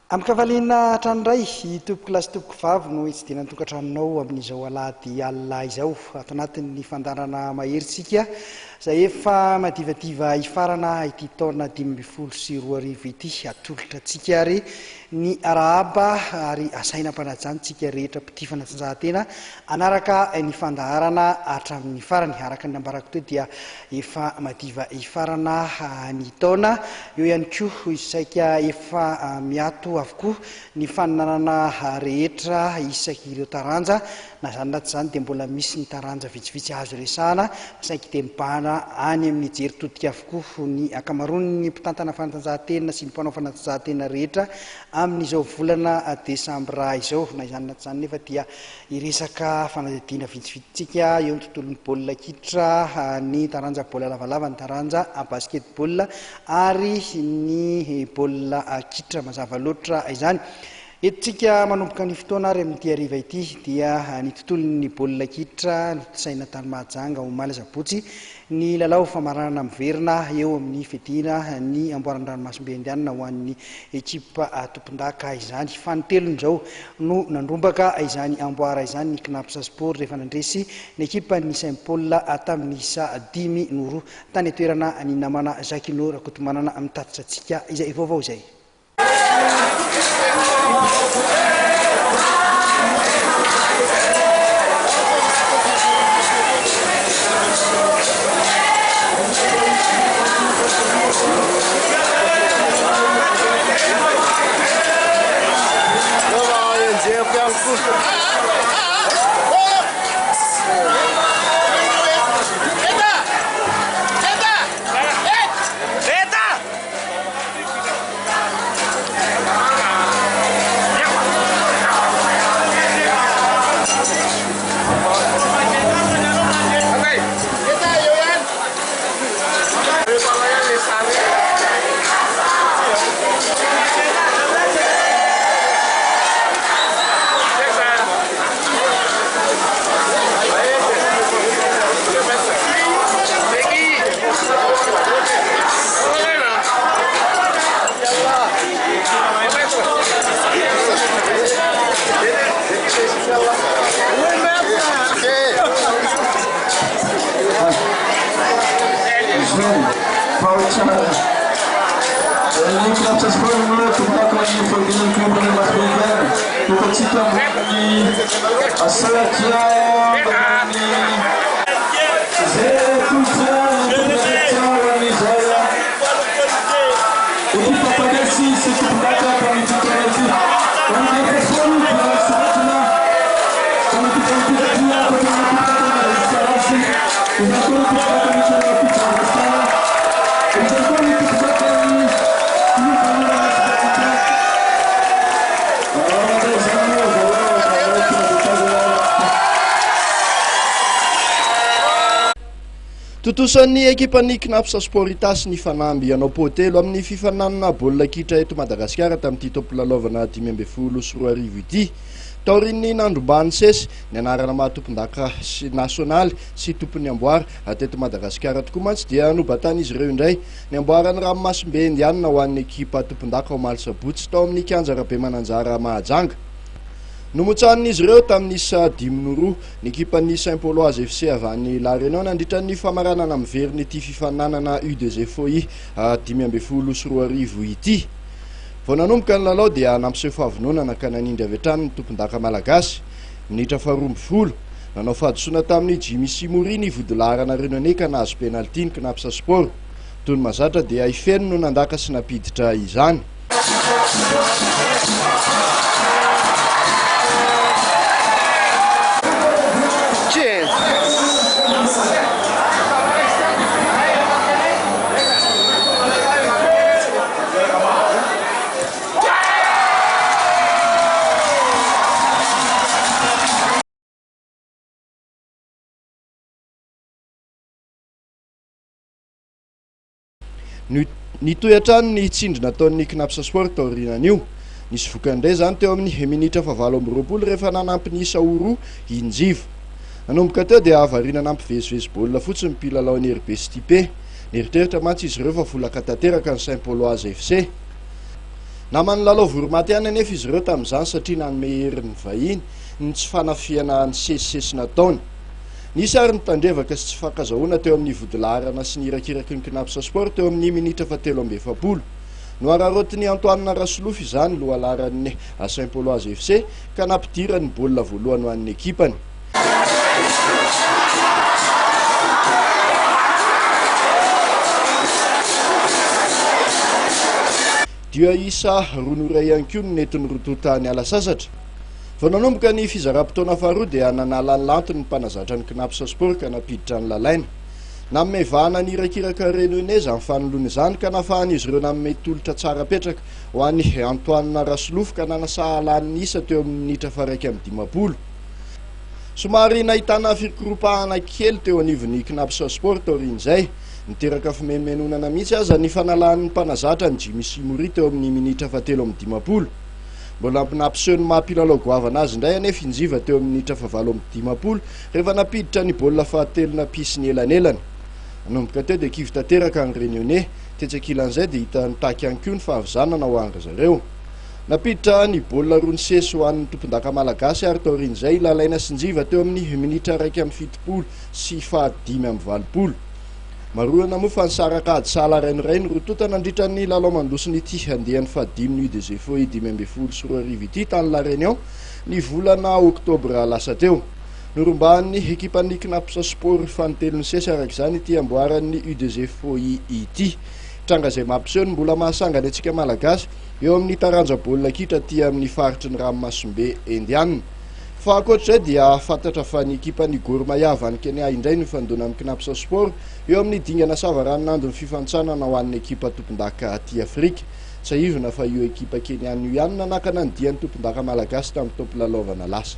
Amin'ny kavalina tranoray tompoko lasy tompoko vavy no itsidina ny tokantranonao amin'izao alahady alina izao ato anatin'ny fandarana maherintsika izay efa madivadiva ifarana ity taona 2024 ity atolotra antsika ary ny arahaba ary asaina mpanajanytsika rehetra mpity fanatanjahantena anaraka ny fandaharana hatramin'ny farany araka ny ambarako teo dia efa madiva ifarana ny taona eo ihany koa isaika efa miato avokoa ny fananana rehetra isaky ireo taranja na zany naty zany dia mbola misy ny taranja vitsivitsy azo resahana sainky dia mibahana any amin'ny jery todika avokoa ny akamaroany ny mpitantana fanatanjahantena sy ny mpanao fanatanjahantena rehetra amin'izao volana desambra izao na izany naty zany nefa dia iresaka fanadidina vitsivitsitsika eo ny tontolon'ny baolina kitra ny taranja baolina lavalava ny taranja basketball ary ny baolina kitra mazava loatra izany etontsika manomboka ny fotoana ary amin'ity hariva ity dia ny tontolon'ny baolina kitra saina tany mahajanga ho maly sabotsy ny lalao famaranana miverina eo amin'ny fidina ny amboaran-dranomasimbe indianina ho an'ny ekipa tompondaka izany fanotelon'izao no nandrombaka izany amboara izany ny knapsa sport rehefa nandresy ny ekipa ny Saint Paul tamin'isa 10 noro tany toerana ny namana Zakino Rakotomanana amin'ny tatitra antsika izay vaovao izay. Totosan'ny ekipan'ny Knapsa Sport itasy ny fanamby anao potelo amin'ny fifananana baolina kitra eto Madagasikara tamin'ity tompolalaovana 2024 ity. Taorin'ny nandrombany sesy ny anarana mahatompondaka nasionaly sy tompony amboara teto Madagasikara tokoa mantsy dia nobatan'izy ireo indray ny amboaran'ny ranomasimbe indianina ho an'ny ekipa tompondaka Omaly Sabotsy tao amin'ny kianjarabe mananjara Mahajanga. Nomotsahan'izy ireo tamin'isa 10 ny ekipan'ny Saint Pauloise FC avy any La Réunion nandritra ny famaranana miveriny ity fifananana U2 FOI 2024 ity. Vao nanomboka ny lalao dia nampiseho fahavononana ka nanindry avy hatrany ny tompondaka malagasy minitra 12 nanao fahadisoana tamin'ny Jimmy Simori ny vodilarana Réunionnais ka nahazo penalty ny Knapsa Sport toy ny mazatra dia ifeno no nandaka sy napiditra izany. Nitoy hatrany ny tsindry nataon'ny Knapsa Sport taorinan'io nisy vokandray zany teo amin'ny minitra 7 rehefa nanampy ny Saoro injiva. Nanomboka teo dia avarina nampivezivezy baolina fotsiny mpilalao ny RB Stipe. Neritreritra mantsy izy ireo fa volaka tanteraka ny Saint Pauloise FC. namany lalao voromaty ihany anefa izy ireo tamin'izany satria nanome herin'ny vahiny ny tsy fanafiana ny sesisesi nataony. Nisy ary nitandrevaka sy tsy fankazahoana teo amin'ny vodilaharana sy nirakiraky ny Knapsa Sport teo amin'ny minitra 7:40. Noararotiny Antoine Rasolofy izany lohalaharan'ny Saint-Pauloise FC ka nampidira ny baolina voalohany ho an'ny ekipany. Dia isa ronoray ihany koa no nentin'ny rotota ny ala sasatra. Vao nanomboka ny fizara-potoana faharoa dia nanala ny lantony ny mpanazatra ny Knapsa Sport ka napiditra ny lalaina. Namevahana ny irakiraka Renoneza amin'ny fanoloana izany ka nafahan'izy ireo nanome tolotra tsara petraka ho an'ny Antoine Rasolofy ka nanasahalan'ny isa teo amin'ny minitra 1:20. Somary nahitana firokoropahana kely teo anivon'ny Knapsa Sport aorian'izay. Niteraka fimenmenonana mihitsy aza ny fanalahan'ny mpanazatra ny Jimmy Simori teo amin'ny minitra 7:20. Mbola nampiseho ny mahampilalao goavana azy indray anefa injiva teo amin'ny minitra 9:20 rehefa napiditra ny baolina fahatelo nampisy ny elanelany. Nanomboka teo dia kivy tanteraka ny Réunionnais, tetsakilan'izay dia hita nitaky ihany koa ny fahavizanana ho anga zareo. Napiditra ny baolina roa ny sesy ho an'ny tompon-daka malagasy ary taorian'izay lalaina sy injiva teo amin'ny minitra 1:70 sy 5:20. Maroana moa fa nisaraka ady sala rainoray ny rotota nandritra ny lalao mandosiny ity handehan'ny fahadimy ny UDG Foy 2024 ity tany La Réunion ny volana oktobra lasa teo. Norombahan'ny ekipan'ny Knapsa Sport fanotelony sesy araka izany ity amboaran'ny UDG Foy ity. Tranga izay mampiseho ny mbola mahasangana antsika malagasy eo amin'ny taranja baolina kitra aty amin'ny faritry ny Ranomasimbe Indianina. Fa ankoatr'izay dia fantatra fa ny ekipan'ny Gor Mahia avy any Kenya indray ny fandona amin'ny Knapsa Sport eo amin'ny dingana savaranon'andro ny fifantsana ho an'ny ekipa tompon-daka aty Afrika. Tsy ahivina fa io ekipa Keniana io ihany nanakana ny dian'ny tompon-daka malagasy tamin'ny tompolalaovana lasa.